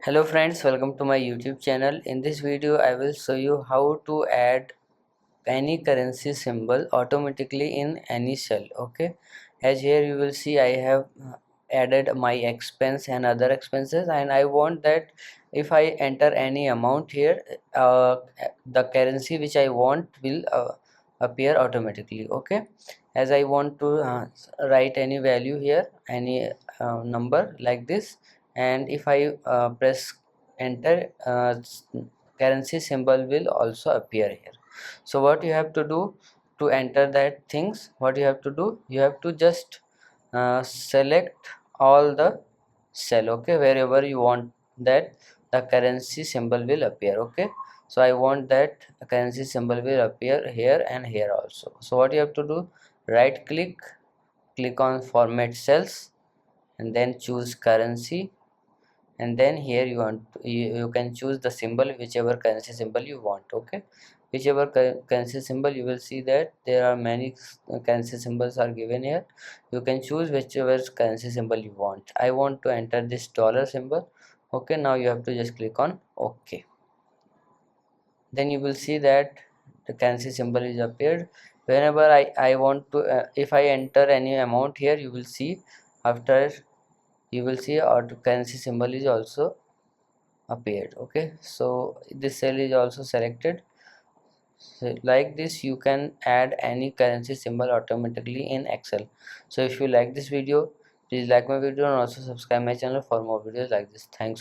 Hello friends, welcome to my YouTube channel. In this video I will show you how to add any currency symbol automatically in any cell. Okay, as here you will see I have added my expense and other expenses, and I want that if I enter any amount here, the currency which I want will appear automatically. Okay, as I want to write any value here, any number like this, and if I press enter, currency symbol will also appear here. So what you have to do to enter that things, what you have to do, you have to just select all the cell, okay, wherever you want that the currency symbol will appear. Okay, so I want that currency symbol will appear here and here also. So what you have to do, right click on format cells, and then choose currency, and then here you can choose the symbol, whichever currency symbol you want. Okay, whichever currency symbol, you will see that there are many currency symbols are given here. You can choose whichever currency symbol you want. I want to enter this dollar symbol. Okay, now you have to just click on OK. Then you will see that the currency symbol is appeared. Whenever I want to if I enter any amount here, you will see after, you will see our currency symbol is also appeared. Okay, so this cell is also selected. So like this you can add any currency symbol automatically in Excel. So if you like this video, please like my video and also subscribe my channel for more videos like this. Thanks.